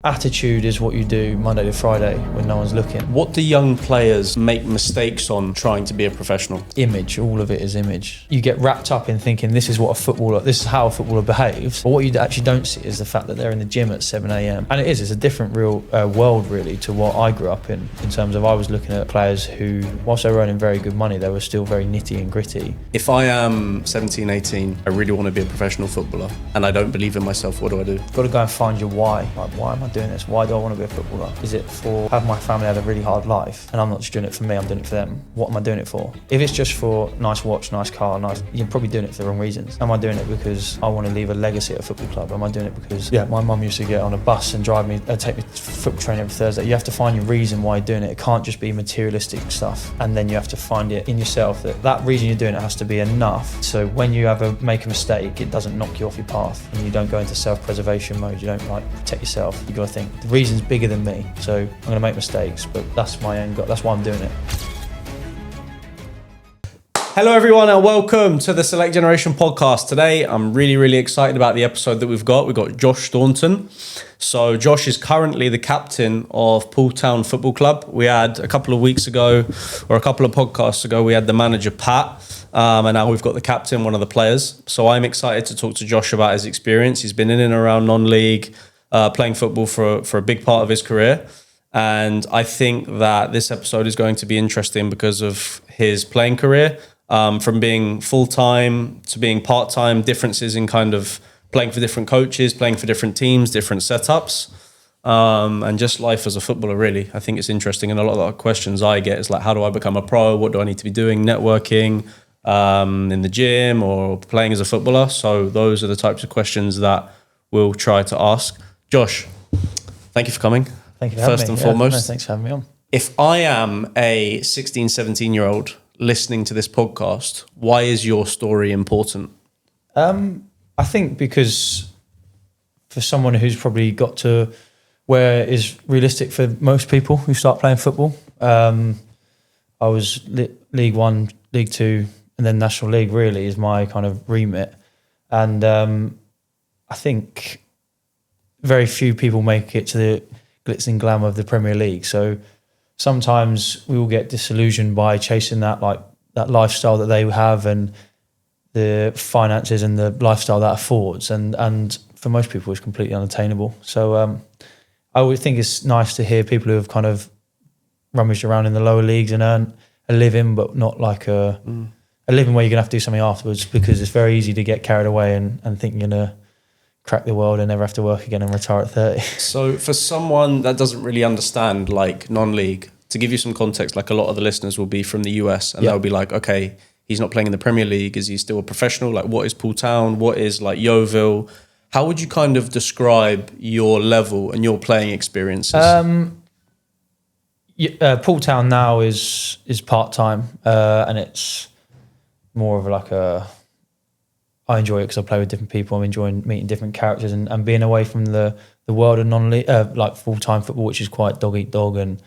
attitude is what you do Monday to Friday when no one's looking. What do young players make mistakes on trying to be a professional? Image, all of it is image. You get wrapped up in thinking this is how a footballer behaves. But what you actually don't see is the fact that they're in the gym at 7 a.m. And it's a different real world really to what I grew up in terms of I was looking at players who, whilst they were earning very good money, they were still very nitty and gritty. If I am 17, 18, I really want to be a professional footballer and I don't believe in myself, what do I do? You've got to go and find your why. Like, why am I doing this? Why do I want to be a footballer? Is it for have my family had a really hard life and I'm not just doing it for me, I'm doing it for them? What am I doing it for? If it's just for nice watch, nice car, you're probably doing it for the wrong reasons. Am I doing it because I want to leave a legacy at a football club? Am I doing it because my mum used to get on a bus and take me to football training every Thursday? You have to find your reason why you're doing it. It can't just be materialistic stuff. And then you have to find it in yourself that reason you're doing it has to be enough. So when you make a mistake, it doesn't knock you off your path and you don't go into self-preservation mode. You don't protect yourself. You got to think the reason's bigger than me. So I'm going to make mistakes, but that's my end goal. That's why I'm doing it. Hello everyone and welcome to the Select Generation podcast. Today I'm really excited about the episode that we've got. We've got Josh Staunton. So Josh is currently the captain of Poole Town Football Club. We had a couple of weeks ago or a couple of podcasts ago, we had the manager Pat and now we've got the captain, one of the players. So I'm excited to talk to Josh about his experience. He's been in and around non-league, playing football for a big part of his career. And I think that this episode is going to be interesting because of his playing career. From being full-time to being part-time, differences in kind of playing for different coaches, playing for different teams, different setups, and just life as a footballer, really. I think it's interesting. And a lot of the questions I get is like, how do I become a pro? What do I need to be doing? Networking, in the gym or playing as a footballer? So those are the types of questions that we'll try to ask. Josh, thank you for coming. Thank you for having me. First and foremost. No, thanks for having me on. If I am a 16, 17-year-old listening to this podcast, why is your story important? I think because for someone who's probably got to where is realistic for most people who start playing football, I was League One, League Two, and then National League really is my kind of remit. And I think very few people make it to the glitz and glamour of the Premier League. So sometimes we will get disillusioned by chasing that lifestyle that they have and the finances and the lifestyle that affords. And for most people, it's completely unattainable. So I would think it's nice to hear people who have kind of rummaged around in the lower leagues and earn a living, but not like a living where you're going to have to do something afterwards, because it's very easy to get carried away and think you're going to crack the world and never have to work again and retire at 30. So for someone that doesn't really understand like non-league, to give you some context, like a lot of the listeners will be from the US and they'll be like, okay, he's not playing in the Premier League. Is he still a professional? Like what is Poole Town? What is like Yeovil? How would you kind of describe your level and your playing experiences? Poole Town now is part-time and it's more of like I enjoy it because I play with different people. I'm enjoying meeting different characters and being away from the world of non-league, like full-time football, which is quite dog-eat-dog and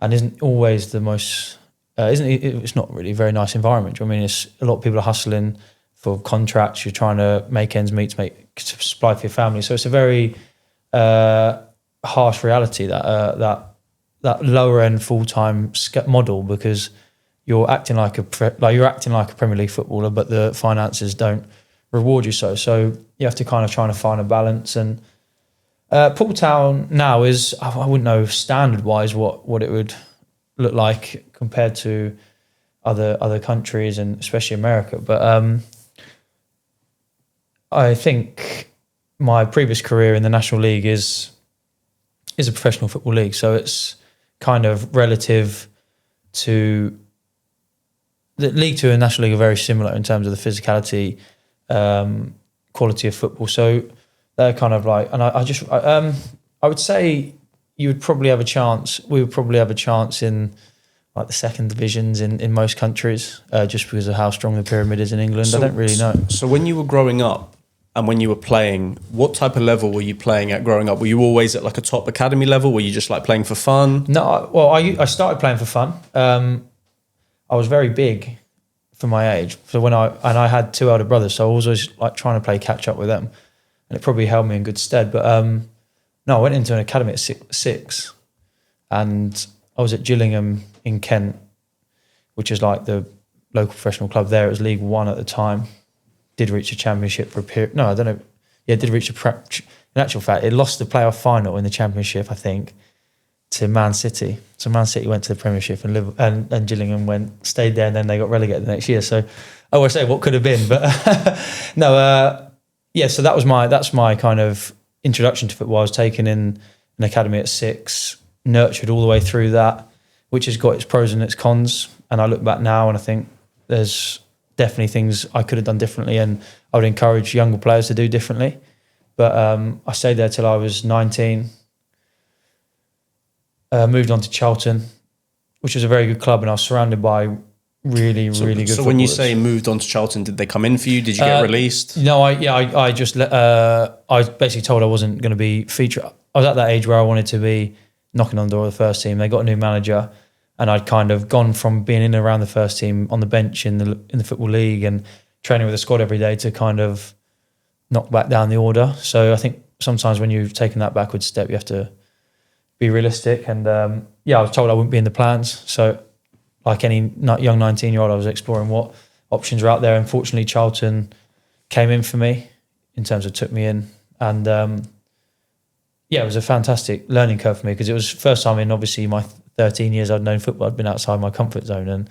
isn't always the most, it's not really a very nice environment. I mean, it's a lot of people are hustling for contracts. You're trying to make ends meet to supply for your family. So it's a very harsh reality that lower end full-time model, because you're acting like a Premier League footballer, but the finances don't reward you so. So you have to kind of try to find a balance. And Poole Town now is, I wouldn't know standard-wise what it would look like compared to other countries and especially America. But I think my previous career in the National League is a professional football league. So it's kind of relative to the League Two and National League are very similar in terms of the physicality, quality of football. So they're kind of like, and I would say you would probably have a chance. We would probably have a chance in like the second divisions in most countries, just because of how strong the pyramid is in England. So, I don't really know. So when you were growing up and when you were playing, what type of level were you playing at growing up? Were you always at like a top academy level? Were you just like playing for fun? No, well, I started playing for fun. I was very big for my age. So I had two elder brothers, so I was always like trying to play catch up with them, and it probably held me in good stead. But No, I went into an academy at six, and I was at Gillingham in Kent, which is like the local professional club there. It was League One at the time. Did reach a championship for a period. No, I don't know. Yeah, did reach in actual fact, it lost the playoff final in the championship, I think, to Man City. So Man City went to the Premiership and Gillingham stayed there, and then they got relegated the next year. So I always say what could have been, but no. So that's my kind of introduction to football. I was taken in an academy at 6, nurtured all the way through that, which has got its pros and its cons. And I look back now and I think there's definitely things I could have done differently, and I would encourage younger players to do differently. But I stayed there till I was 19. Moved on to Charlton, which was a very good club, and I was surrounded by really good footballers. So when you say moved on to Charlton, did they come in for you? Did you get released? No, I just I basically told I wasn't going to be featured. I was at that age where I wanted to be knocking on the door of the first team. They got a new manager, and I'd kind of gone from being in and around the first team on the bench in the Football League and training with the squad every day to kind of knock back down the order. So I think sometimes when you've taken that backward step, you have to be realistic. And I was told I wouldn't be in the plans. So like any young 19-year-old, I was exploring what options were out there. Unfortunately, Charlton came in for me in terms of took me in. And it was a fantastic learning curve for me, because it was the first time in obviously my 13 years I'd known football, I'd been outside my comfort zone, and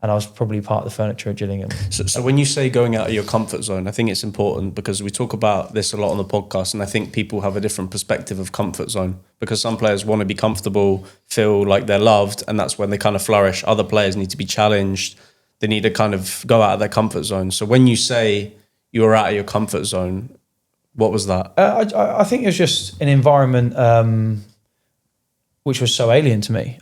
I was probably part of the furniture at Gillingham. So when you say going out of your comfort zone, I think it's important, because we talk about this a lot on the podcast, and I think people have a different perspective of comfort zone, because some players want to be comfortable, feel like they're loved, and that's when they kind of flourish. Other players need to be challenged. They need to kind of go out of their comfort zone. So when you say you were out of your comfort zone, what was that? I think it was just an environment which was so alien to me.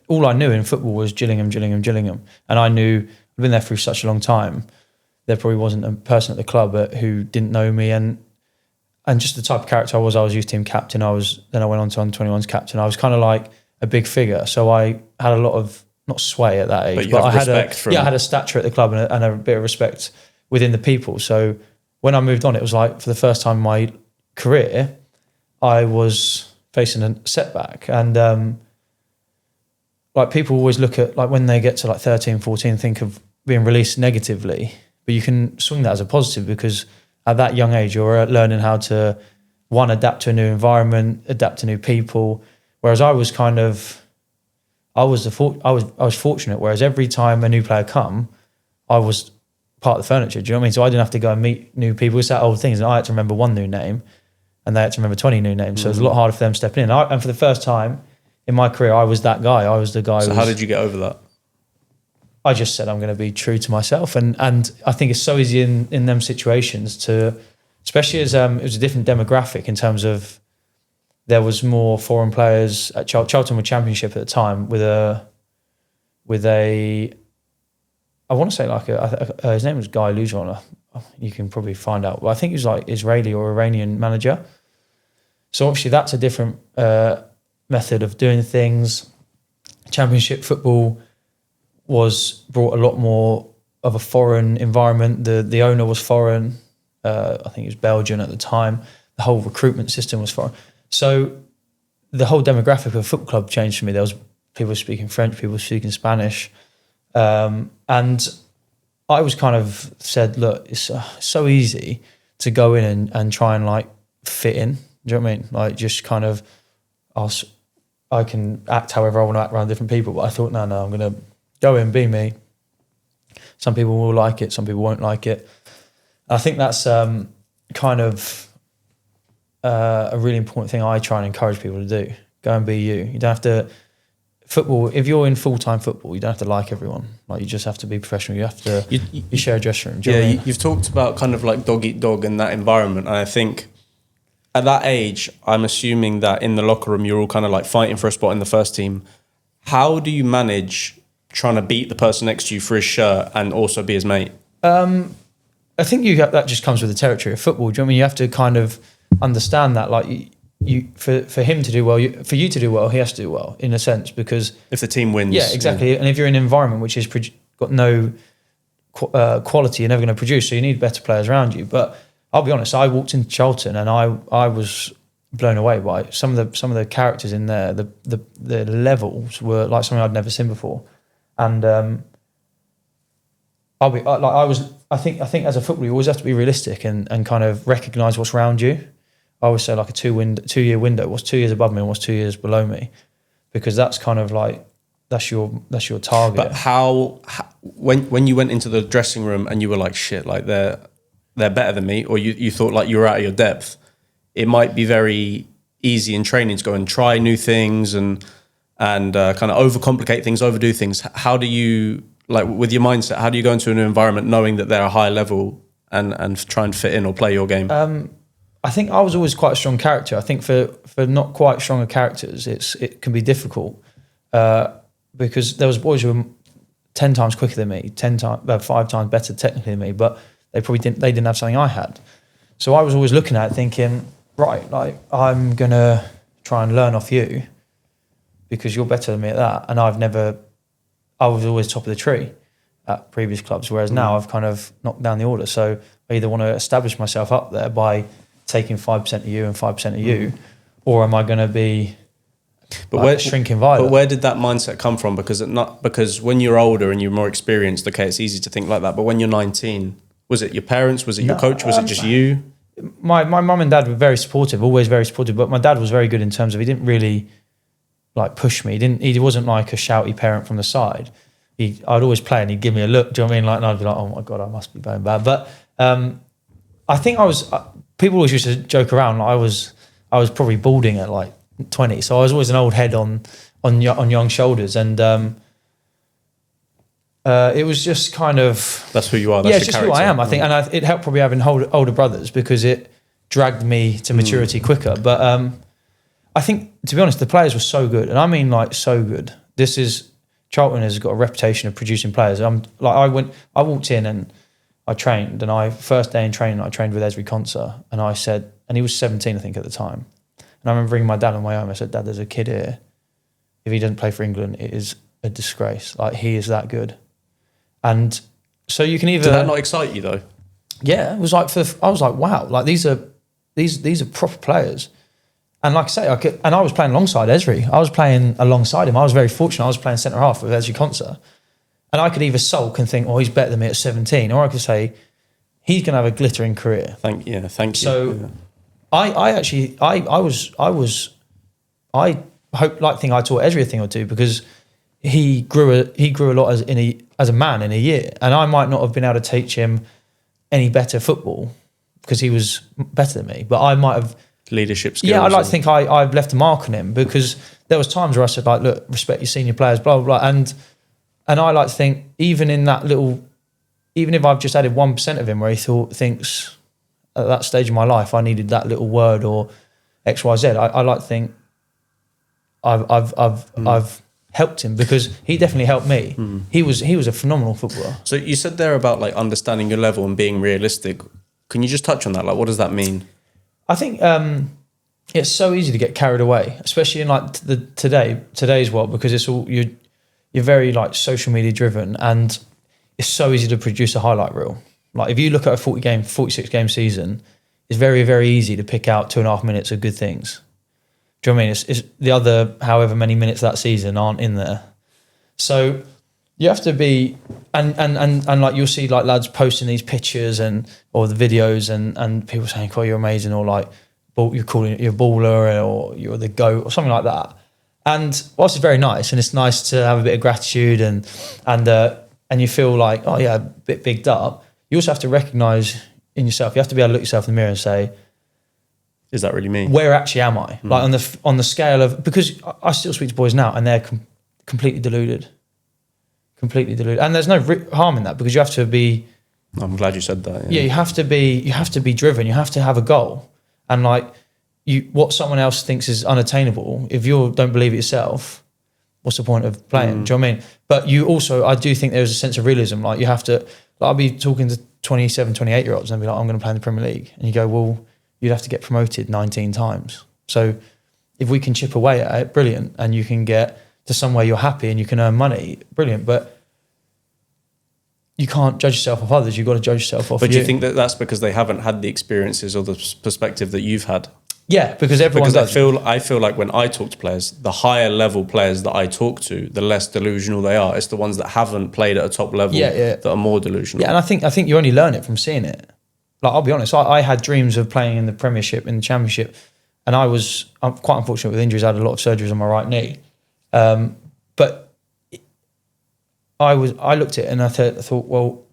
All I knew in football was Gillingham. And I knew, I'd been there for such a long time, there probably wasn't a person at the club who didn't know me. And just the type of character I was youth team captain. Then I went on to under-21's captain. I was kind of like a big figure. So I had a lot of, not sway at that age, but I had a stature at the club and a bit of respect within the people. So when I moved on, it was like for the first time in my career, I was facing a setback. And like people always look at, like when they get to like 13, 14, think of being released negatively, but you can swing that as a positive, because at that young age, you're learning how to, one, adapt to a new environment, adapt to new people. Whereas I was kind of, I was fortunate. Whereas every time a new player come, I was part of the furniture. Do you know what I mean? So I didn't have to go and meet new people. It's that old thing. And I had to remember one new name, and they had to remember 20 new names. So it was a lot harder for them stepping in. And for the first time in my career, I was that guy. I was the guy. So how did you get over that? I just said I'm going to be true to myself, and I think it's so easy in them situations to, especially as it was a different demographic in terms of there was more foreign players at Charlton were Championship at the time with a I want to say like his name was Guy Lujan. You can probably find out, but I think he was like Israeli or Iranian manager. So obviously that's a different method of doing things. Championship football brought a lot more of a foreign environment. The owner was foreign. I think he was Belgian at the time. The whole recruitment system was foreign. So the whole demographic of a football club changed for me. There was people speaking French, people speaking Spanish. And I was kind of said, look, it's so easy to go in and try and like fit in. Do you know what I mean? Like just kind of, I can act however I want to act around different people. But I thought, no, I'm going to go in, be me. Some people will like it, some people won't like it. I think that's kind of a really important thing I try and encourage people to do. Go and be you. You don't have to, football, if you're in full-time football, you don't have to like everyone. Like you just have to be professional. You have to, you share a dressing room. Do you know what I mean? You've talked about kind of like dog eat dog in that environment. And I think at that age, I'm assuming that in the locker room, you're all kind of like fighting for a spot in the first team. How do you manage trying to beat the person next to you for his shirt and also be his mate? I think that just comes with the territory of football. Do you know what I mean? You have to kind of understand that, like for him to do well, for you to do well, he has to do well in a sense, because if the team wins, yeah, exactly. Yeah. And if you're in an environment which has got no quality, you're never going to produce. So you need better players around you. But I'll be honest, I walked into Charlton and I was blown away by some of the characters in there. The levels were like something I'd never seen before, and I think as a footballer you always have to be realistic and kind of recognise what's around you. I always say like a 2 year window. What's 2 years above me and what's 2 years below me, because that's kind of like that's your target. But how when you went into the dressing room and you were like, shit, like they're better than me, or you thought like you were out of your depth, it might be very easy in training to go and try new things and kind of overcomplicate things, overdo things. How do you, like with your mindset, how do you go into an environment knowing that they're a high level and try and fit in or play your game? I think I was always quite a strong character. I think for not quite stronger characters, it can be difficult because there was boys who were 10 times quicker than me, 5 times better technically than me, but they didn't have something I had. So I was always looking at it thinking, right, like I'm gonna try and learn off you because you're better than me at that, and I was always top of the tree at previous clubs, whereas now I've kind of knocked down the order. So I either want to establish myself up there by taking 5% of you and 5% of you, or am I going to be a shrinking violet? But where did that mindset come from? Because when you're older and you're more experienced, okay, it's easy to think like that. But when you're 19, was it your parents? Was it your coach? Was it just you? My mum and dad were very supportive, always very supportive. But my dad was very good in terms of he didn't really like push me. He wasn't like a shouty parent from the side. I'd always play and he'd give me a look. Do you know what I mean? Like, and I'd be like, oh my God, I must be going bad. But I think people always used to joke around. Like I was probably balding at like 20, so I was always an old head on young shoulders, and it was just kind of that's who you are. That's it's just who I am. I think, and it helped probably having older brothers because it dragged me to maturity quicker. But I think, to be honest, the players were so good, and I mean like so good. Charlton has got a reputation of producing players. I walked in and I trained, and first day in training I trained with Ezri Konsa, and I said, and he was 17 I think at the time, and I remember bringing my dad on my home. I said, Dad, there's a kid here, if he doesn't play for England it is a disgrace, like he is that good. And so you can either... Did that not excite you though? Yeah, it was like, I was like, wow, like these are proper players. And like I say, I was playing alongside Ezri. I was playing alongside him. I was very fortunate. I was playing centre half with Ezri Konsa. And I could either sulk and think, oh, he's better than me at 17, or I could say, he's going to have a glittering career. Thank you. So I taught Ezri a thing or two, because he grew a lot as a man in a year, and I might not have been able to teach him any better football because he was better than me, but I might have leadership skills. Yeah, I'd like to think I've left a mark on him, because there was times where I said like, look, respect your senior players, blah blah blah, and I like to think even if I've just added 1% of him where he thinks at that stage of my life I needed that little word or X Y Z, I like to think I've helped him, because he definitely helped me. He was a phenomenal footballer. So you said there about like understanding your level and being realistic. Can you just touch on that? Like, what does that mean? I think it's so easy to get carried away, especially in like today's world, because it's all you're very like social media driven, and it's so easy to produce a highlight reel. Like if you look at a 46 game season, it's very, very easy to pick out 2.5 minutes of good things. Do you know what I mean? It's the other however many minutes that season aren't in there. So you have to be, and like you'll see like lads posting these pictures or the videos and people saying, "Oh, you're amazing," or like you're calling it you're a baller, or you're the GOAT or something like that. And whilst it's very nice, and it's nice to have a bit of gratitude and you feel like, oh yeah, a bit bigged up, you also have to recognise in yourself. You have to be able to look yourself in the mirror and say, is that really me? Where actually am I? Like on the scale of, because I still speak to boys now and they're completely deluded. And there's no harm in that, because you have to be... I'm glad you said that. Yeah, you have to be driven. You have to have a goal. And like what someone else thinks is unattainable, if you don't believe it yourself, what's the point of playing? Do you know what I mean? But you also, I do think there's a sense of realism. Like you have to, like I'll be talking to 27, 28-year-olds and I'll be like, I'm going to play in the Premier League. And you go, well, you'd have to get promoted 19 times. So if we can chip away at it, brilliant. And you can get to somewhere you're happy and you can earn money, brilliant. But you can't judge yourself off others. You've got to judge yourself off But do you think that that's because they haven't had the experiences or the perspective that you've had? Yeah, because everyone Because does. I feel like when I talk to players, the higher level players that I talk to, the less delusional they are. It's the ones that haven't played at a top level that are more delusional. Yeah, and I think you only learn it from seeing it. Like, I'll be honest, I had dreams of playing in the Premiership, in the Championship, and I'm quite unfortunate with injuries. I had a lot of surgeries on my right knee, but I looked at it and I thought, well,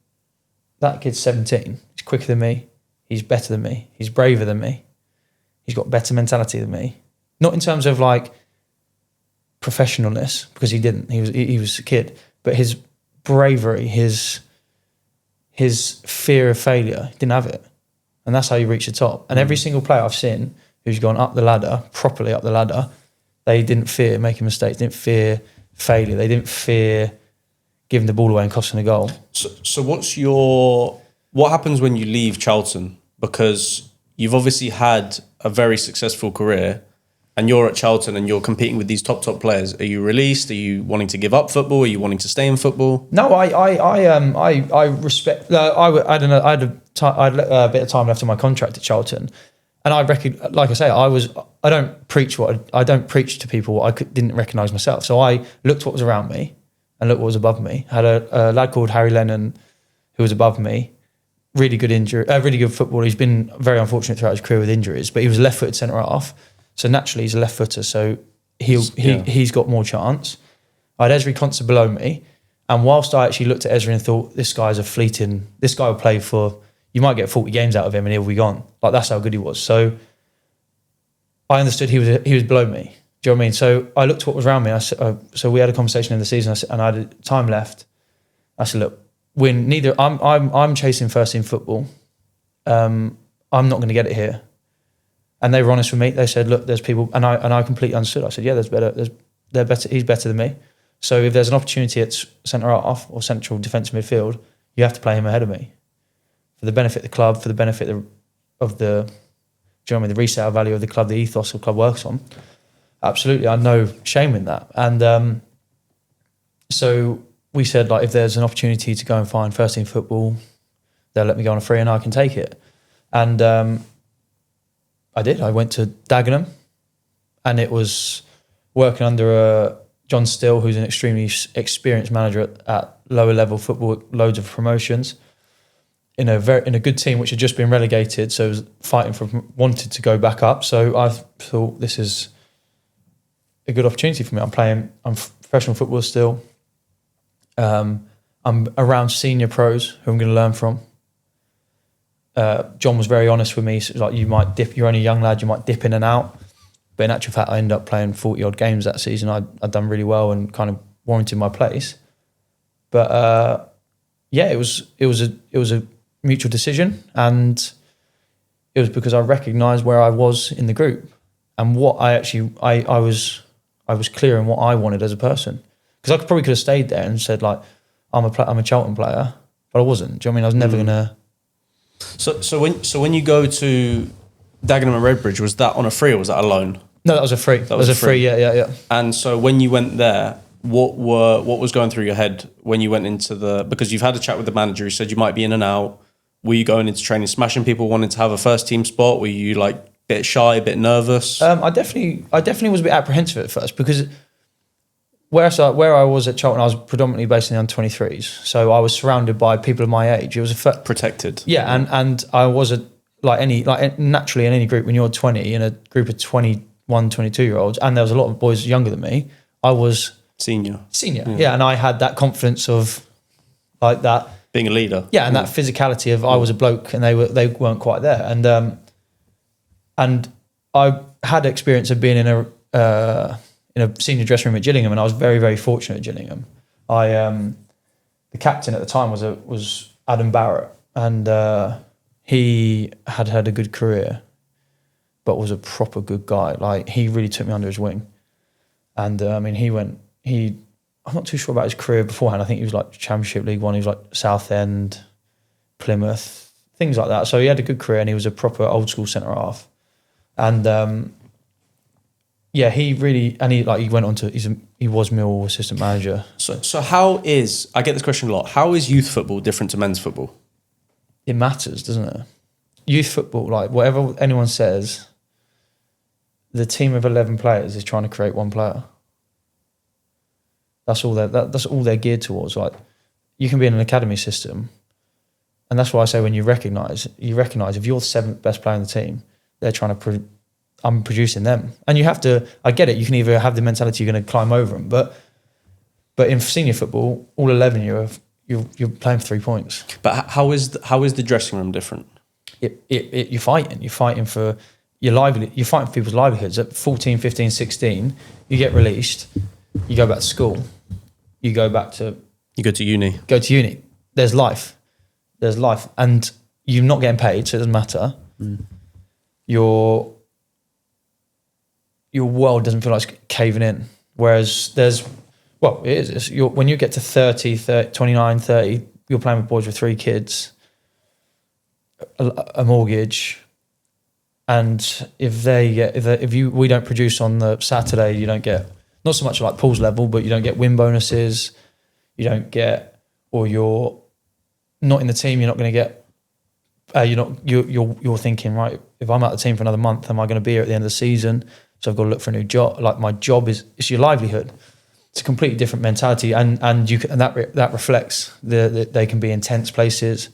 that kid's 17. He's quicker than me. He's better than me. He's braver than me. He's got better mentality than me. Not in terms of like professionalness, because he didn't. He was a kid, but his bravery, his fear of failure, he didn't have it, and that's how you reach the top. And every single player I've seen who's gone up the ladder, properly up the ladder, they didn't fear making mistakes, didn't fear failure, they didn't fear giving the ball away and costing a goal. So what happens when you leave Charlton? Because you've obviously had a very successful career and you're at Charlton and you're competing with these top players. Are you released? Are you wanting to give up football? Are you wanting to stay in football? No, I respect. I don't know. I had a bit of time left on my contract at Charlton, and like I say, I don't preach to people what I didn't recognise myself. So I looked what was around me and looked what was above me. I had a lad called Harry Lennon who was above me. Really good footballer. He's been very unfortunate throughout his career with injuries, but he was a left-footed centre half. So naturally, he's a left footer, so he's got more chance. I had Esri Konsa below me, and whilst I actually looked at Esri and thought, this guy will play for, you might get 40 games out of him and he'll be gone. Like, that's how good he was. So I understood he was below me. Do you know what I mean? So I looked at what was around me. So we had a conversation in the season, and I had time left. I said, look, I'm chasing first team football. I'm not going to get it here. And they were honest with me. They said, look, there's people, and I completely understood. I said, yeah, they're better. He's better than me. So if there's an opportunity at centre half or central defensive midfield, you have to play him ahead of me for the benefit of the club, for the benefit of the, do you know what I mean, the resale value of the club, the ethos the club works on. Absolutely, I had no shame in that. And so we said, like, if there's an opportunity to go and find first team football, they'll let me go on a free and I can take it. And I did. I went to Dagenham, and it was working under John Still, who's an extremely experienced manager at lower level football, loads of promotions, in a good team which had just been relegated, so was wanted to go back up. So I thought, this is a good opportunity for me. I'm professional football still. I'm around senior pros who I'm going to learn from. John was very honest with me. So like, you might dip, you're only a young lad, you might dip in and out. But in actual fact, I ended up playing 40 odd games that season. I'd done really well and kind of warranted my place. But it was a mutual decision, and it was because I recognised where I was in the group and what I was clear in what I wanted as a person. Because I probably could have stayed there and said, like, I'm a Charlton player, but I wasn't. Do you know what I mean? I was never gonna. So when you go to Dagenham and Redbridge, was that on a free or was that a loan? No, that was a free. That was a free. Yeah. And so when you went there, what was going through your head when you went into because you've had a chat with the manager who said you might be in and out. Were you going into training smashing people, wanting to have a first team spot? Were you like a bit shy, a bit nervous? I definitely was a bit apprehensive at first, because where I was at Charlton, I was predominantly based in the under-23s, so I was surrounded by people of my age. It was protected. Yeah, and I was naturally in any group, when you're 20 in a group of 21, 22-year-olds, and there was a lot of boys younger than me, I was senior. Yeah, and I had that confidence of like that, being a leader. Yeah, and that physicality of I was a bloke and they weren't quite there, and I had experience of being in a senior dressing room at Gillingham, and I was very, very fortunate at Gillingham. The captain at the time was Adam Barrett, and he had a good career, but was a proper good guy. Like, he really took me under his wing, and I'm not too sure about his career beforehand. I think he was like Championship League One. He was like Southend, Plymouth, things like that. So he had a good career, and he was a proper old school centre half. And he went on to he was Millwall assistant manager. So how is, I get this question a lot, how is youth football different to men's football? It matters, doesn't it? Youth football, like whatever anyone says, the team of 11 players is trying to create one player. That's all that's all they're geared towards. Like, you can be in an academy system, and that's why I say when you recognise if you're the 7th best player in the team, they're trying to I'm producing them. And you have to, I get it, you can either have the mentality you're going to climb over them, but in senior football, all 11 you're playing for 3 points. But how is the dressing room different? You're fighting for your livelihood, you're fighting for people's livelihoods. At 14, 15, 16, you get released, you go back to school, you go to uni. There's life. And you're not getting paid, so it doesn't matter. Your world doesn't feel like it's caving in. Whereas it is. When you get to 30, 29, 30, you're playing with boys with 3 kids, a mortgage, and if we don't produce on the Saturday, you don't get, not so much like Poole's level, but you don't get win bonuses, you don't get, or you're not in the team, you're not going to get. You're thinking, right, if I'm out of the team for another month, am I going to be here at the end of the season? So I've got to look for a new job. Like, my job it's your livelihood. It's a completely different mentality, and that reflects they can be intense places.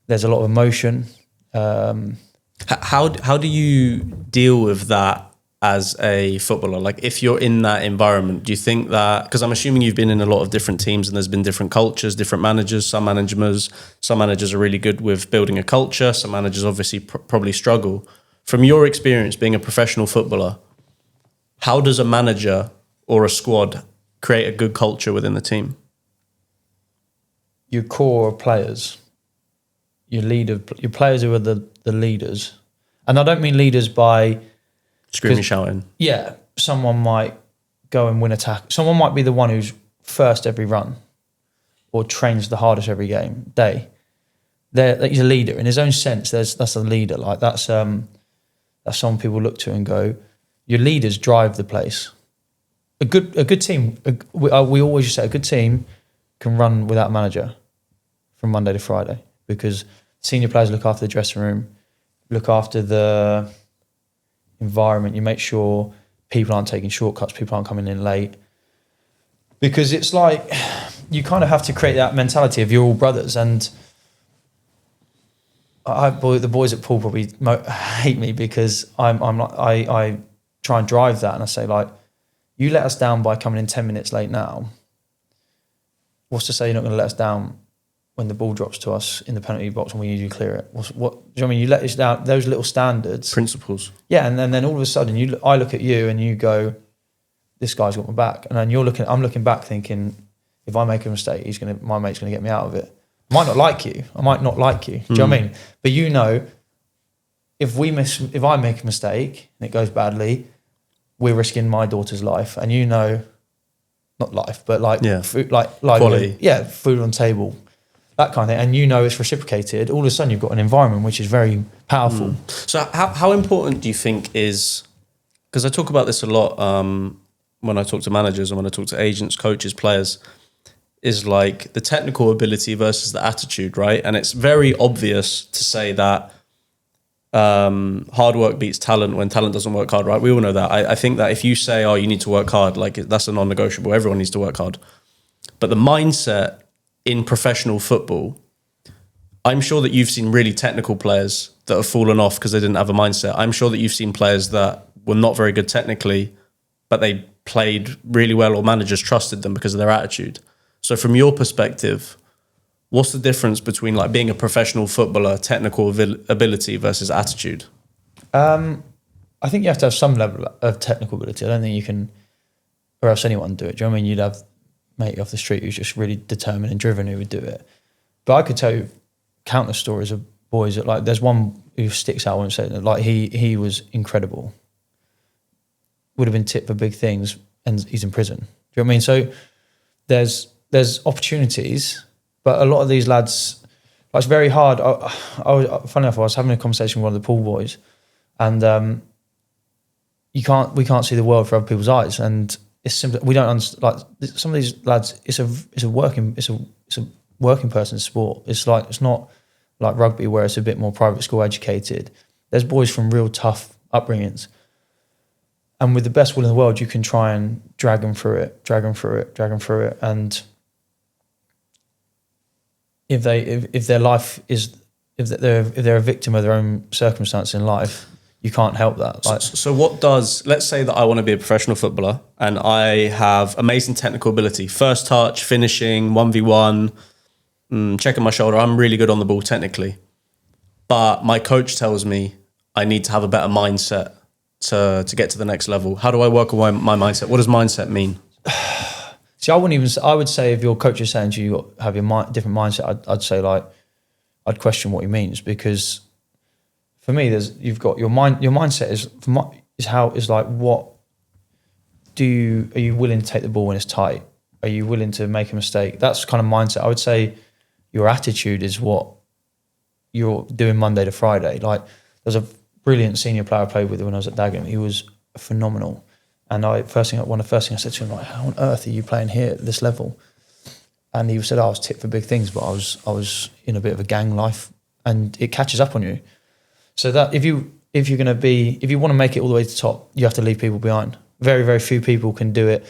There's a lot of emotion. How do you deal with that as a footballer? Like, if you're in that environment, do you think that, because I'm assuming you've been in a lot of different teams and there's been different cultures, different managers, some managers are really good with building a culture, some managers obviously probably struggle. From your experience being a professional footballer, how does a manager or a squad create a good culture within the team? Your core players, your players who are the leaders. And I don't mean leaders by screaming, shouting. Yeah, someone might go and win a tackle. Someone might be the one who's first every run or trains the hardest every day. He's a leader in his own sense. That's a leader. Like, that's someone people look to and go, your leaders drive the place. A good team. We always just say a good team can run without a manager from Monday to Friday, because senior players look after the dressing room, look after the environment. You make sure people aren't taking shortcuts, people aren't coming in late, because it's like you kind of have to create that mentality of you're all brothers. And the boys at Poole probably hate me because I try and drive that, and I say, like, you let us down by coming in 10 minutes late now. What's to say you're not going to let us down when the ball drops to us in the penalty box and we usually clear it? Do you know what I mean? You let us down, those little standards. Principles. Yeah, and then all of a sudden I look at you and you go, this guy's got my back. And then I'm looking back thinking, if I make a mistake, my mate's going to get me out of it. I might not like you. Do you know what I mean? But if I make a mistake and it goes badly, we're risking my daughter's life, and not life, but food, quality. Yeah, food on table, that kind of thing. And it's reciprocated. All of a sudden, you've got an environment which is very powerful. So how important do you think is, because I talk about this a lot when I talk to managers and when I talk to agents, coaches, players, is like the technical ability versus the attitude, right? And it's very obvious to say that hard work beats talent when talent doesn't work hard, right? We all know that. I think that if you say, oh, you need to work hard, like, that's a non-negotiable. Everyone needs to work hard. But the mindset in professional football, I'm sure that you've seen really technical players that have fallen off because they didn't have a mindset. I'm sure that you've seen players that were not very good technically, but they played really well, or managers trusted them because of their attitude. So from your perspective, what's the difference between, like, being a professional footballer, technical ability versus attitude? I think you have to have some level of technical ability. I don't think you can, or else anyone would do it. Do you know what I mean? You'd have a mate off the street who's just really determined and driven who would do it. But I could tell you countless stories of boys that, like, there's one who sticks out and say that, like, he was incredible. Would have been tipped for big things, and he's in prison. Do you know what I mean? So there's opportunities. But a lot of these lads, it's very hard. Funny enough, I was having a conversation with one of the Poole boys, and we can't see the world for other people's eyes, and it's simply, we don't understand. Like, some of these lads, it's a working person's sport. It's not like rugby where it's a bit more private school educated. There's boys from real tough upbringings, And with the best will in the world, you can try and drag them through it. And if they're a victim of their own circumstance in life, you can't help that. So let's say that I want to be a professional footballer and I have amazing technical ability, first touch, finishing, 1v1, checking my shoulder. I'm really good on the ball technically. But my coach tells me I need to have a better mindset to get to the next level. How do I work on my mindset? What does mindset mean? See, I would say if your coach is saying to you have your different mindset, I'd say I'd question what he means, because for me, you've got your mindset are you willing to take the ball when it's tight? Are you willing to make a mistake? That's kind of mindset. I would say your attitude is what you're doing Monday to Friday. Like, there's a brilliant senior player I played with when I was at Dagenham. He was phenomenal. And one of the first things I said to him, like, how on earth are you playing here at this level? And he said, I was tipped for big things, but I was in a bit of a gang life, and it catches up on you. So that if you want to make it all the way to the top, you have to leave people behind. Very, very few people can do it.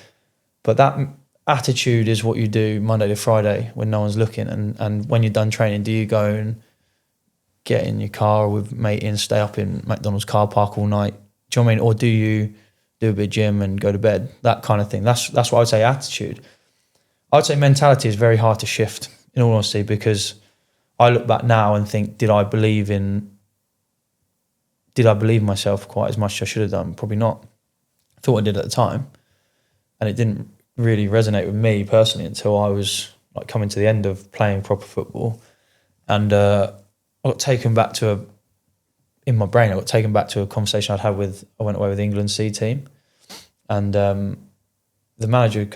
But that attitude is what you do Monday to Friday when no one's looking. And when you're done training, do you go and get in your car with mate and stay up in McDonald's car park all night? Do you know what I mean? Or do you do a bit of gym and go to bed? That kind of thing. That's what I would say attitude. I would say mentality is very hard to shift, in all honesty, because I look back now and think, did I believe myself quite as much as I should have done? Probably not. I thought I did at the time. And it didn't really resonate with me personally until I was like coming to the end of playing proper football. And I got taken back to a conversation I'd had I went away with the England C team. And the manager,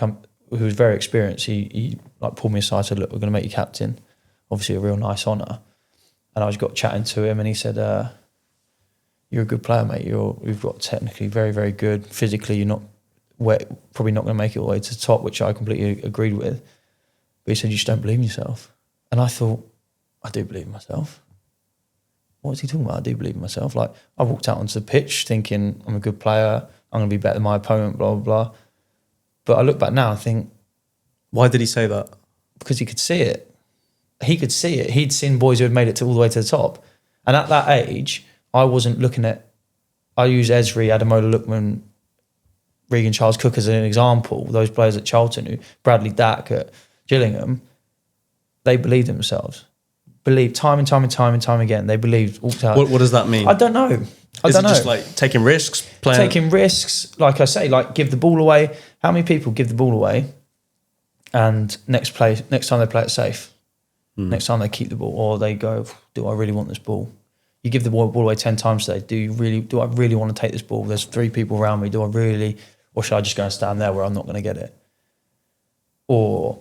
who was very experienced, he like pulled me aside and said, look, we're going to make you captain. Obviously a real nice honour. And I just got chatting to him and he said, you're a good player, mate. You've got technically very, very good. Physically, you're not probably not going to make it all the way to the top, which I completely agreed with. But he said, you just don't believe in yourself. And I thought, I do believe in myself. What's he talking about? I do believe in myself. Like, I walked out onto the pitch thinking I'm a good player. I'm going to be better than my opponent, blah, blah, blah. But I look back now and think... Why did he say that? Because he could see it. He could see it. He'd seen boys who had made it all the way to the top. And at that age, I wasn't looking at... I use Esri, Ademola Lookman, Regan Charles Cook as an example. Those players at Charlton, Bradley Dack at Gillingham, they believed in themselves. Believed time and time again. They believed. What does that mean? I don't know. Is it just like taking risks? Taking risks, like I say, like give the ball away. How many people give the ball away and next time they play it safe? Next time they keep the ball, or they go, do I really want this ball? You give the ball away 10 times today. Do I really want to take this ball? There's 3 people around me. Do I really, or should I just go and stand there where I'm not going to get it? Or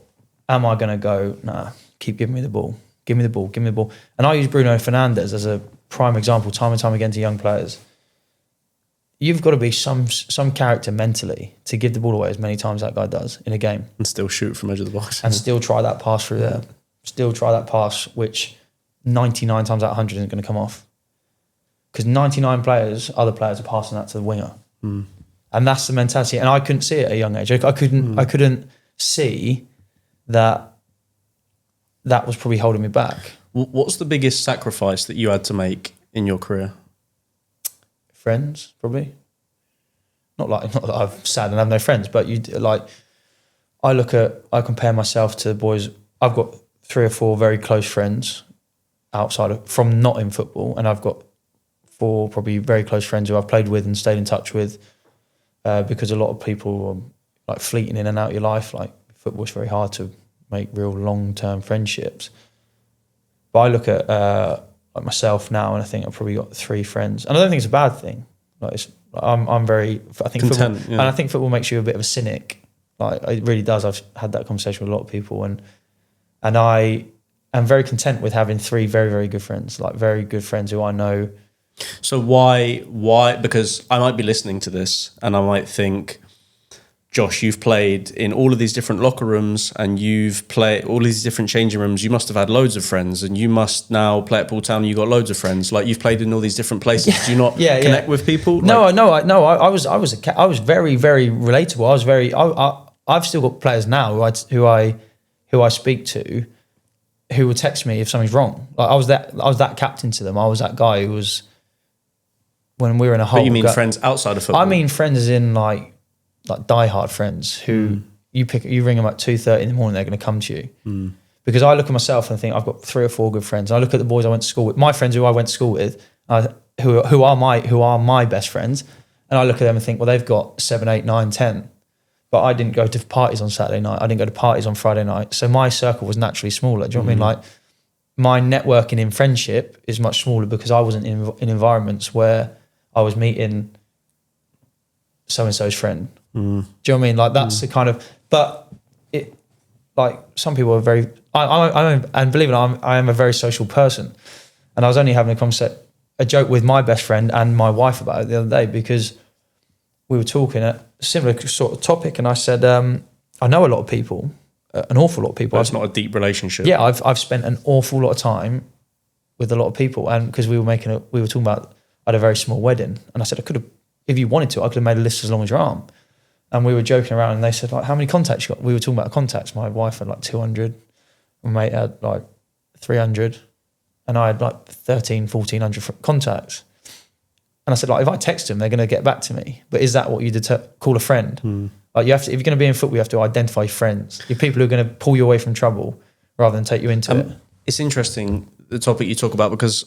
am I going to go, nah, keep giving me the ball. Give me the ball. And I use Bruno Fernandes as a prime example time and time again to young players. You've got to be some character mentally to give the ball away as many times that guy does in a game. And still shoot from edge of the box. And still try that pass through there. Still try that pass, which 99 times out of 100 isn't going to come off. Because 99 other players are passing that to the winger. And that's the mentality. And I couldn't see it at a young age. I couldn't see that was probably holding me back. What's the biggest sacrifice that you had to make in your career? Friends, probably. Not that I've sad and have no friends, but I compare myself to boys. I've got 3 or 4 very close friends from not in football, and I've got 4 probably very close friends who I've played with and stayed in touch with, because a lot of people are like fleeting in and out of your life. Like, football's very hard to make real long-term friendships. But I look at like myself now, and I think I've probably got 3 friends, and I don't think it's a bad thing. Like, I'm very, I think content, football, and I think football makes you a bit of a cynic. Like, it really does. I've had that conversation with a lot of people, and I am very content with having 3 very, very good friends, like very good friends who I know. So why? Because I might be listening to this and I might think, Josh, you've played in all of these different locker rooms and you've played all these different changing rooms. You must have had loads of friends, and you must now play at Poole Town and you've got loads of friends. Like, you've played in all these different places. Do you not connect with people? No, I was very, very relatable. I've still got players now who I speak to, who will text me if something's wrong. Like, I was that captain to them. I was that guy who was, when we were in a hole. But you mean friends outside of football? I mean friends as in like diehard friends who you ring them at 2:30 in the morning, they're going to come to you. Because I look at myself and think I've got 3 or 4 good friends. I look at the boys I went to school with, my friends who I went to school with, who are my best friends, and I look at them and think, well, they've got 7, 8, 9, 10. But I didn't go to parties on Saturday night. I didn't go to parties on Friday night. So my circle was naturally smaller. Do you know what I mean? Like, my networking in friendship is much smaller because I wasn't in environments where I was meeting so-and-so's friend. Do you know what I mean? Like, that's the kind of, but it, like, some people are very, and believe it or not, I am a very social person. And I was only having a joke with my best friend and my wife about it the other day, because we were talking at a similar sort of topic, and I said, I know a lot of people, an awful lot of people. That's not a deep relationship. Yeah, I've spent an awful lot of time with a lot of people, and because we were talking about, I had a very small wedding, and I said I could have, if you wanted to, I could have made a list as long as your arm. And we were joking around, and they said, like, how many contacts you got? We were talking about contacts. My wife had like 200, my mate had like 300, and I had like 1,400 contacts. And I said, like, if I text them, they're going to get back to me. But is that what you call a friend? Like, you have to, if you're going to be in football, you have to identify friends. You're people who are going to pull you away from trouble rather than take you into it. It's interesting, the topic you talk about, because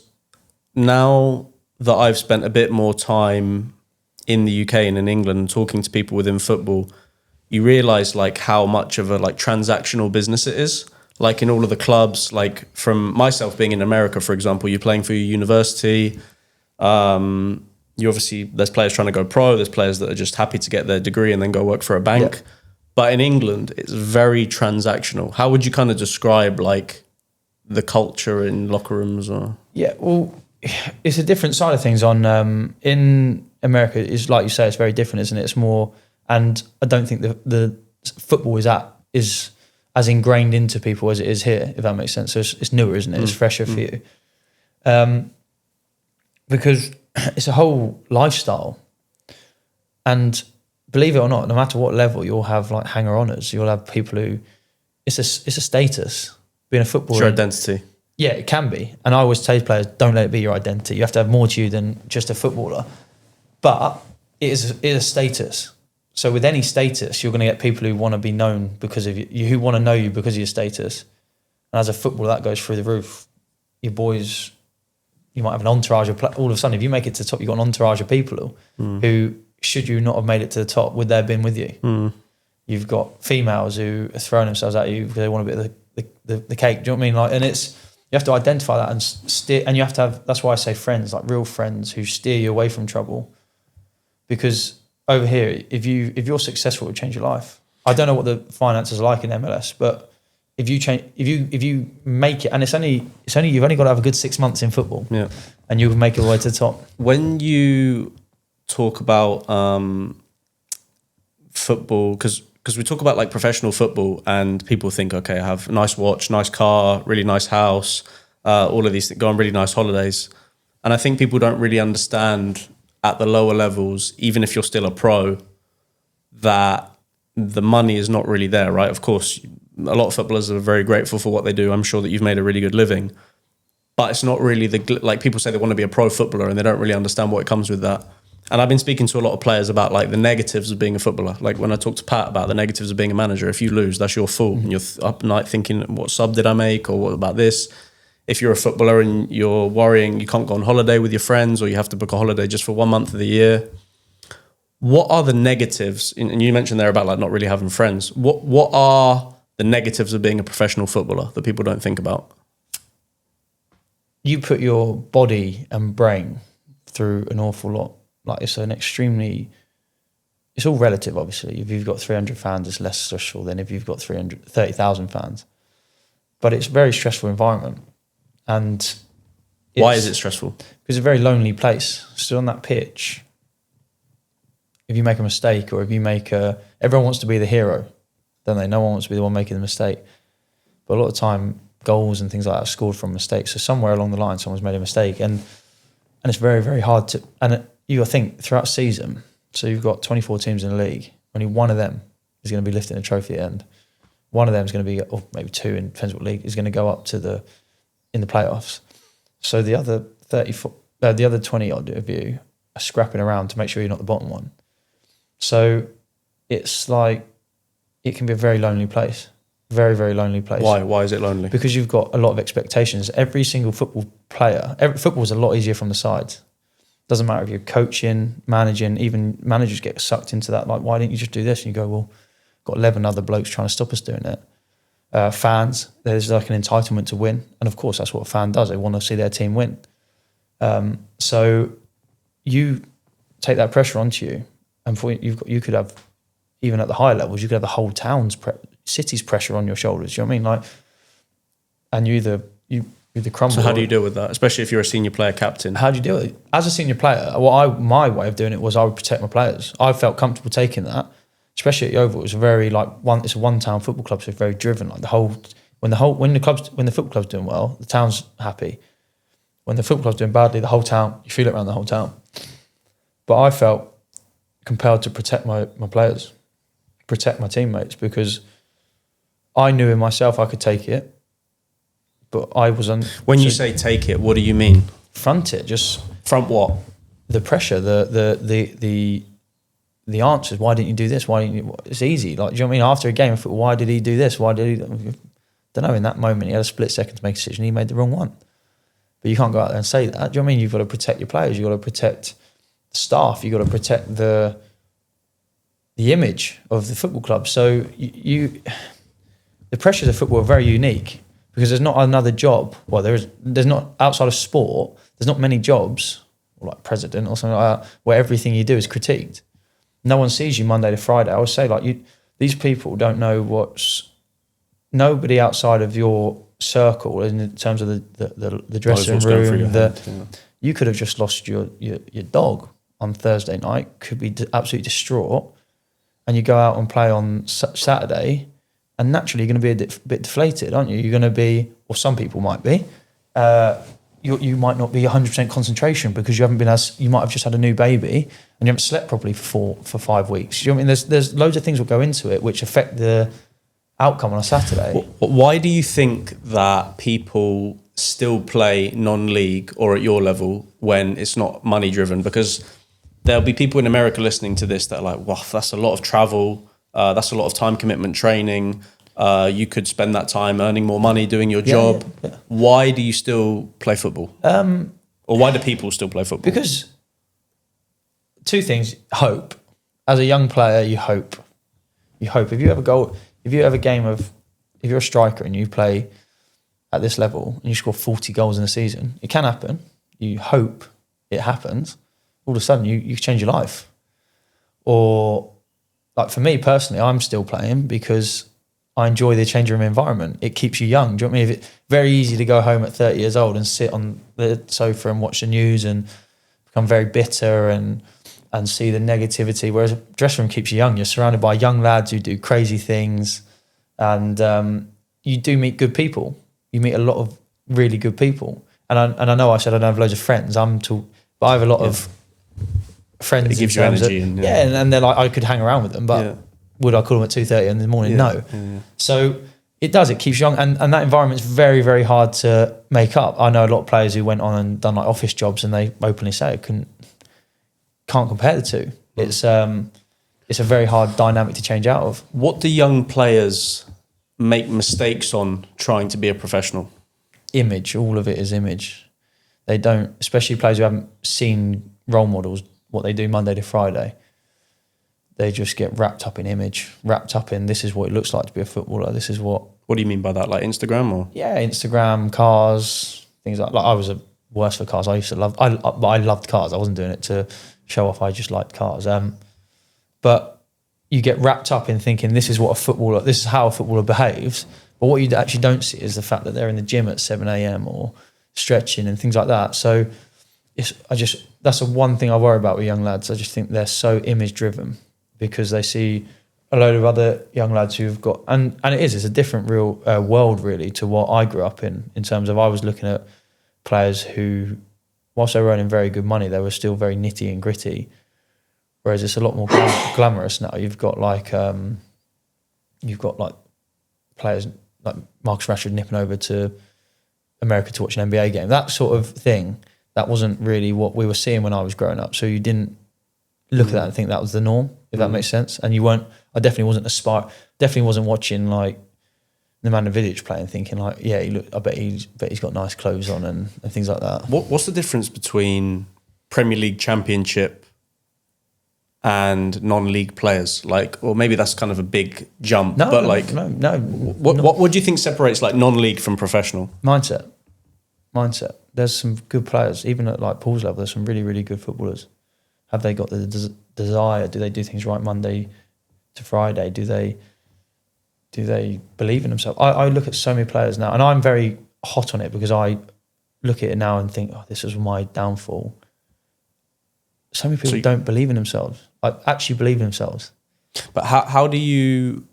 now that I've spent a bit more time in the UK and in England talking to people within football, you realise like how much of a like transactional business it is. Like, in all of the clubs, like, from myself being in America, for example, you're playing for your university. You obviously, there's players trying to go pro, there's players that are just happy to get their degree and then go work for a bank. Yeah. But in England, it's very transactional. How would you kind of describe like the culture in locker rooms? Or? Yeah, well, it's a different side of things. On in America, is like you say, it's very different, isn't it? It's more, and I don't think the football is as ingrained into people as it is here, if that makes sense. So it's newer, isn't it? It's fresher for you, because it's a whole lifestyle. And believe it or not, no matter what level, you'll have like hanger-oners. You'll have people who it's a status being a footballer. It's your identity. Yeah, it can be. And I always tell players, don't let it be your identity. You have to have more to you than just a footballer. But it is a status. So with any status, you're going to get people who want to be known because of you, who want to know you because of your status. And as a footballer, that goes through the roof. Your boys, you might have an entourage of all of a sudden, if you make it to the top, you've got an entourage of people who, should you not have made it to the top, would they have been with you? You've got females who are throwing themselves at you because they want a bit of the cake. Do you know what I mean? Like, and it's, you have to identify that and steer, and you have to have, that's why I say friends, like real friends who steer you away from trouble. Because over here, if you're successful, it will change your life. I don't know what the finances are like in MLS, but if you make it, and it's only you've only got to have a good 6 months in football, and you can make your way to the top. When you talk about football, because we talk about like professional football, and people think, okay, I have a nice watch, nice car, really nice house, all of these things, go on really nice holidays, and I think people don't really understand at the lower levels, even if you're still a pro, that the money is not really there, right? Of course, a lot of footballers are very grateful for what they do. I'm sure that you've made a really good living, but it's not really like people say they want to be a pro footballer and they don't really understand what comes with that. And I've been speaking to a lot of players about like the negatives of being a footballer. Like when I talked to Pat about the negatives of being a manager, if you lose, that's your fault. And you're up at night thinking, what sub did I make? Or what about this? If you're a footballer and you're worrying you can't go on holiday with your friends, or you have to book a holiday just for 1 month of the year. What are the negatives? And you mentioned there about like not really having friends. What are the negatives of being a professional footballer that people don't think about? You put your body and brain through an awful lot. Like it's all relative, obviously. If you've got 300 fans, it's less stressful than if you've got 30,000 fans. But it's a very stressful environment. And why is it stressful? Because it's a very lonely place. Still on that pitch, if you make a mistake, or if you make everyone wants to be the hero, don't they? No one wants to be the one making the mistake. But a lot of time, goals and things like that are scored from mistakes. So somewhere along the line, someone's made a mistake, and it's very, very hard to. And you think throughout season, so you've got 24 teams in the league. Only one of them is going to be lifting a trophy at the end. One of them is going to be, or maybe two, in depends what league, is going to go up to in the playoffs. So the other 20 odd of you are scrapping around to make sure you're not the bottom one. So it's like, it can be a very lonely place. Very, very lonely place. Why? Why is it lonely? Because you've got a lot of expectations. Every single football player, football's a lot easier from the sides. Doesn't matter if you're coaching, managing, even managers get sucked into that. Like, why didn't you just do this? And you go, well, got 11 other blokes trying to stop us doing it. Fans, there's like an entitlement to win. And of course, that's what a fan does. They want to see their team win. So you take that pressure onto you. And you could have, even at the higher levels, you could have the whole city's pressure on your shoulders. You know what I mean? Like, and you either crumble. So how do you deal with that, especially if you're a senior player captain? How do you deal with it? As a senior player, my way of doing it was I would protect my players. I felt comfortable taking that, especially at Yeovil. It was very it's a one-town football club, so it's very driven. Like when the football club's doing well, the town's happy. When the football club's doing badly, the whole town, you feel it around the whole town. But I felt compelled to protect my players, protect my teammates, because I knew in myself I could take it. But I wasn't. When you say take it, what do you mean? Front it, just front what? The pressure, the answers. Why didn't you do this? Why didn't you? It's easy. Like, do you know what I mean? After a game, I thought, why did he do this? Why did he? Don't know. In that moment, he had a split second to make a decision. He made the wrong one. But you can't go out there and say that. Do you know what I mean? You've got to protect your players. You've got to protect the staff. You've got to protect the image of the football club. So the pressures of football are very unique. Because there's not another job. Well, there's not, outside of sport, there's not many jobs, like president or something like that, where everything you do is critiqued. No one sees you Monday to Friday. I would say, like, these people don't know nobody outside of your circle in terms of the dressing room. You could have just lost your dog on Thursday night, could be absolutely distraught, and you go out and play on Saturday. And naturally, you're going to be a bit deflated, aren't you? You're going to be, or some people might be. You might not be 100% concentration because you might have just had a new baby and you haven't slept properly for 5 weeks. You know what I mean? There's loads of things will go into it which affect the outcome on a Saturday. Why do you think that people still play non-league or at your level when it's not money driven? Because there'll be people in America listening to this that are like, wow, that's a lot of travel. That's a lot of time commitment training. You could spend that time earning more money doing your job. Yeah. Why do you still play football? Or why do people still play football? Because two things. Hope. As a young player, you hope. You hope. If you have a goal, if you're a striker and you play at this level and you score 40 goals in a season, it can happen. You hope it happens. All of a sudden, you change your life. Or, like, for me personally, I'm still playing because I enjoy the change room environment. It keeps you young. Do you know what I mean? It's very easy to go home at 30 years old and sit on the sofa and watch the news and become very bitter and see the negativity. Whereas a dressing room keeps you young. You're surrounded by young lads who do crazy things, and you do meet good people. You meet a lot of really good people. And I know I said I don't have loads of friends. But I have a lot of friends. It gives you energy. And they're like, I could hang around with them, but would I call them at 2:30 in the morning? No. Yeah. So it keeps you young, and that environment's very, very hard to make up. I know a lot of players who went on and done like office jobs, and they openly say can't compare the two. It's a very hard dynamic to change out of. What do young players make mistakes on trying to be a professional? Image. All of it is image. They don't, especially players who haven't seen role models, what they do Monday to Friday. They just get wrapped up in image, wrapped up in this is what it looks like to be a footballer. This is what. What do you mean by that? Like Instagram or? Yeah, Instagram, cars, things like I was worse for cars. I loved cars. I wasn't doing it to show off. I just liked cars. But you get wrapped up in thinking this is how a footballer behaves. But what you actually don't see is the fact that they're in the gym at 7 a.m. or stretching and things like that. So that's the one thing I worry about with young lads. I just think they're so image driven because they see a load of other young lads who've got, and it's a different real world really to what I grew up in terms of I was looking at players who, whilst they were earning very good money, they were still very nitty and gritty. Whereas it's a lot more glamorous now. You've got like players like Marcus Rashford nipping over to America to watch an NBA game. That sort of thing, that wasn't really what we were seeing when I was growing up. So you didn't look at that and think that was the norm, if that makes sense. And I definitely wasn't watching like Nemanja Vidic playing thinking like, yeah, I bet he's got nice clothes on and things like that. What's the difference between Premier League Championship and non-league players? Like, or maybe that's kind of a big jump. No. What do you think separates like non-league from professional? Mindset. There's some good players, even at like Poole's level. There's some really, really good footballers. Have they got the desire? Do they do things right Monday to Friday? Do they believe in themselves? I look at so many players now, and I'm very hot on it because I look at it now and think, oh, this is my downfall. So many people don't believe in themselves. Like actually believe in themselves. But how do you?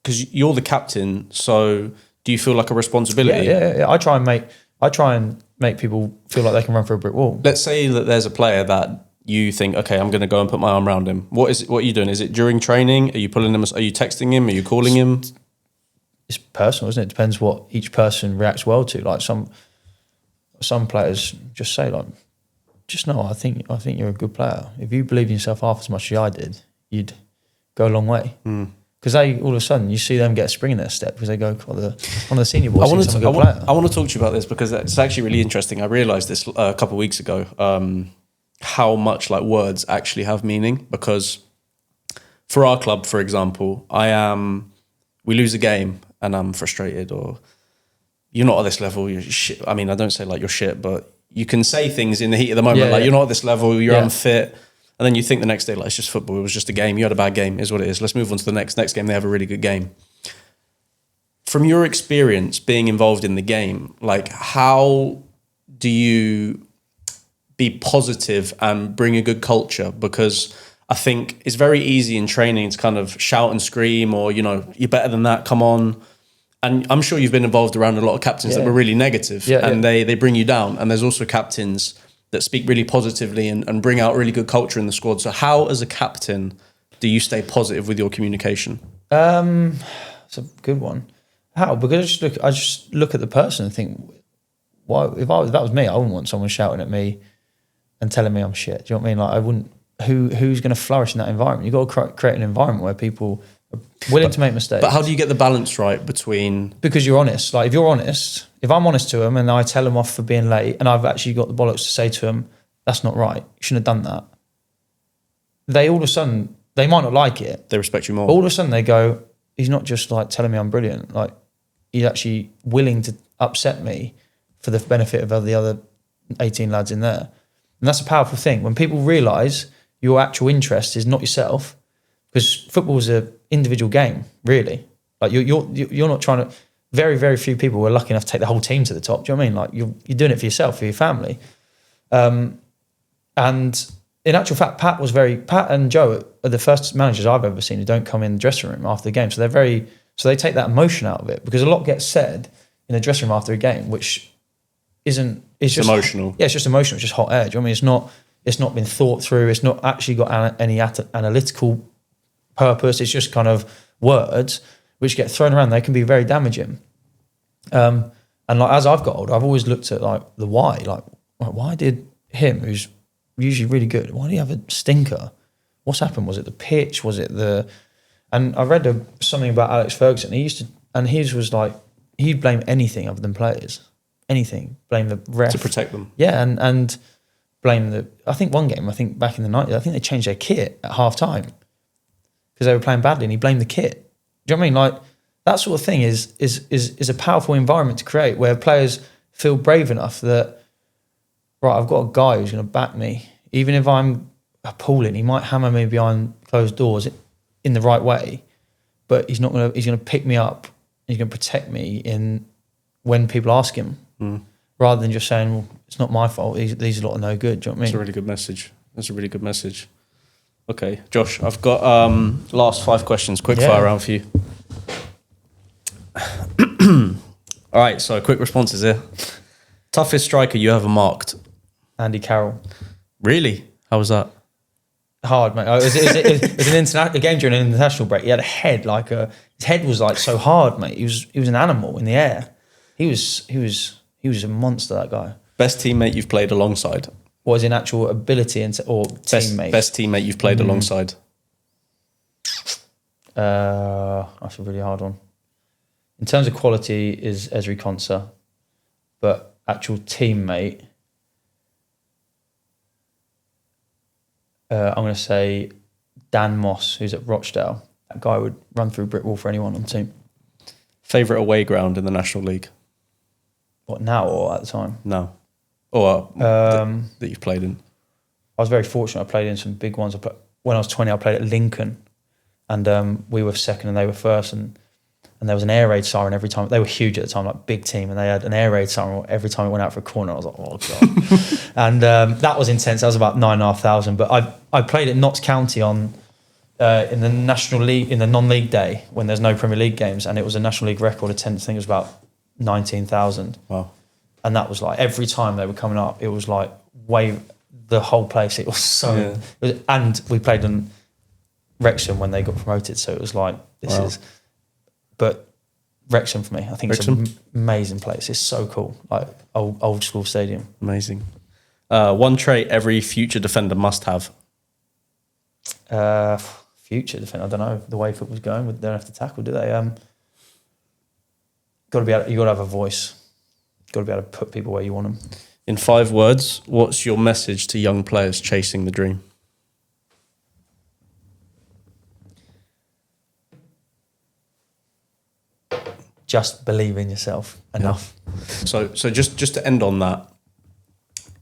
Because you're the captain, so do you feel like a responsibility? Yeah. I try and make people feel like they can run through a brick wall. Let's say that there's a player that you think, okay, I'm going to go and put my arm around him. What are you doing? Is it during training? Are you pulling him? Are you texting him? Are you calling him? It's personal, isn't it? It depends what each person reacts well to. Like some players just say like, just know, I think you're a good player. If you believed in yourself half as much as I did, you'd go a long way. Because they all of a sudden you see them get a spring in their step because they go one of the senior boys. I want to talk to you about this because it's actually really interesting. I realised this a couple of weeks ago. How much like words actually have meaning, because for our club, for example, we lose a game and I'm frustrated, or you're not at this level, you're shit. I mean, I don't say like you're shit, but you can say things in the heat of the moment, you're not at this level, you're unfit. And then you think the next day, like, it's just football, it was just a game, you had a bad game, is what it is. Let's move on to the next game, they have a really good game. From your experience being involved in the game, like how do you be positive and bring a good culture? Because I think it's very easy in training to kind of shout and scream, or, you know, you're better than that, come on. And I'm sure you've been involved around a lot of captains that were really negative and they bring you down. And there's also captains that speak really positively and bring out really good culture in the squad. So how, as a captain, do you stay positive with your communication? It's a good one. How? Because I just look at the person and think, why? If that was me, I wouldn't want someone shouting at me and telling me I'm shit. Do you know what I mean? Like I wouldn't. Who's going to flourish in that environment? You've got to create an environment where people are willing to make mistakes. But how do you get the balance right between? Because you're honest. Like if you're honest, if I'm honest to them and I tell them off for being late, and I've actually got the bollocks to say to them, that's not right, you shouldn't have done that. They all of a sudden, they might not like it. They respect you more. But all of a sudden they go, he's not just like telling me I'm brilliant. Like he's actually willing to upset me for the benefit of the other 18 lads in there. And that's a powerful thing. When people realise your actual interest is not yourself, because football is an individual game, really. Like you're not trying to. Very, very few people were lucky enough to take the whole team to the top. Do you know what I mean? Like you're doing it for yourself, for your family. And in actual fact, Pat and Joe are the first managers I've ever seen who don't come in the dressing room after the game. So they take that emotion out of it, because a lot gets said in the dressing room after a game, which isn't. It's just emotional. Yeah, it's just emotional. It's just hot air. Do you know what I mean? It's not been thought through. It's not actually got any analytical purpose. It's just kind of words which get thrown around. They can be very damaging. And like as I've got older, I've always looked at like the why. Like why did him, who's usually really good, why did he have a stinker? What's happened? Was it the pitch? Was it the? And I read something about Alex Ferguson. His was like he'd blame anything other than players. Anything. Blame the ref to protect them. Yeah, and blame I think one game, back in the 90s, I think they changed their kit at half time because they were playing badly, and he blamed the kit. Do you know what I mean? Like that sort of thing is a powerful environment to create, where players feel brave enough that, right, I've got a guy who's going to back me. Even if I'm appalling, he might hammer me behind closed doors in the right way, but he's going to pick me up. He's going to protect me when people ask him. rather than just saying, well, it's not my fault. These lot are no good. Do you know what I mean? That's a really good message. That's a really good message. Okay, Josh, I've got last 5 questions. Quick fire round for you. All right, so quick responses here. Toughest striker you ever marked? Andy Carroll. Really? How was that? Hard, mate. It was a game during an international break. He had a head his head was like so hard, mate. He was an animal in the air. He was a monster, that guy. Best teammate you've played alongside? Was in actual ability or teammate? Best teammate you've played alongside? That's a really hard one. In terms of quality is Ezri Konsa, but actual teammate, I'm going to say Dan Moss, who's at Rochdale. That guy would run through brick wall for anyone on the team. Favourite away ground in the National League? What, now or at the time? No. Or that you've played in? I was very fortunate. I played in some big ones. When I was 20, I played at Lincoln, and we were second and they were first, and there was an air raid siren every time. They were huge at the time, like big team, and they had an air raid siren every time it went out for a corner. I was like, oh God. And that was intense. That was about 9,500. But I played at Notts County in the National League, in the non-league day, when there's no Premier League games, and it was a National League record attendance. I think it was about 19,000. Wow. And that was like, every time they were coming up, it was like the whole place. It was so, and we played in Wrexham when they got promoted. So it was like, but Wrexham for me, I think it's an amazing place. It's so cool, like old school stadium. Amazing. One trait every future defender must have. Future defender, I don't know. The way football's going, they don't have to tackle, do they? You got to have a voice. Got to be able to put people where you want them. In 5 words, what's your message to young players chasing the dream? Just believe in yourself enough. Yeah. So just to end on that,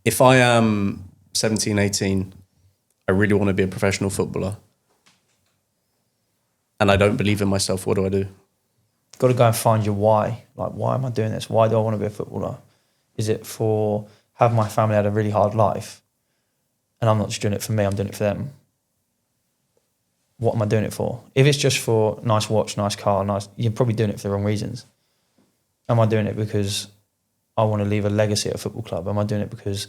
if I am 17, 18, I really want to be a professional footballer, and I don't believe in myself, what do I do? Got to go and find your why. Like, why am I doing this? Why do I want to be a footballer? Is it have my family had a really hard life, and I'm not just doing it for me, I'm doing it for them? What am I doing it for? If it's just for nice watch, nice car, you're probably doing it for the wrong reasons. Am I doing it because I want to leave a legacy at a football club? Am I doing it because,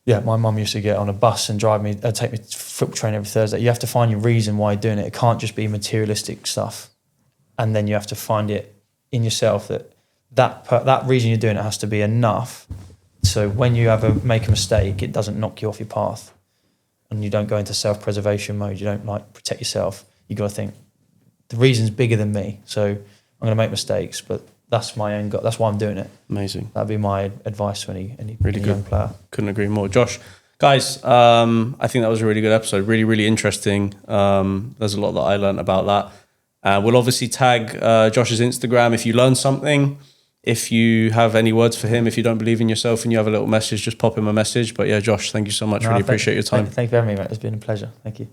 my mum used to get on a bus and take me to football training every Thursday? You have to find your reason why you're doing it. It can't just be materialistic stuff. And then you have to find it in yourself that reason you're doing it has to be enough. So when you make a mistake, it doesn't knock you off your path. And you don't go into self-preservation mode. You don't protect yourself. You got to think the reason's bigger than me. So I'm going to make mistakes, but that's my own. That's why I'm doing it. Amazing. That'd be my advice to any really young player. Couldn't agree more, Josh. Guys, I think that was a really good episode. Really, really interesting. There's a lot that I learned about that. We'll obviously tag Josh's Instagram if you learn something. If you have any words for him, if you don't believe in yourself and you have a little message, just pop him a message. But yeah, Josh, thank you so much. Really appreciate your time. Thank you for having me, mate. It's been a pleasure. Thank you.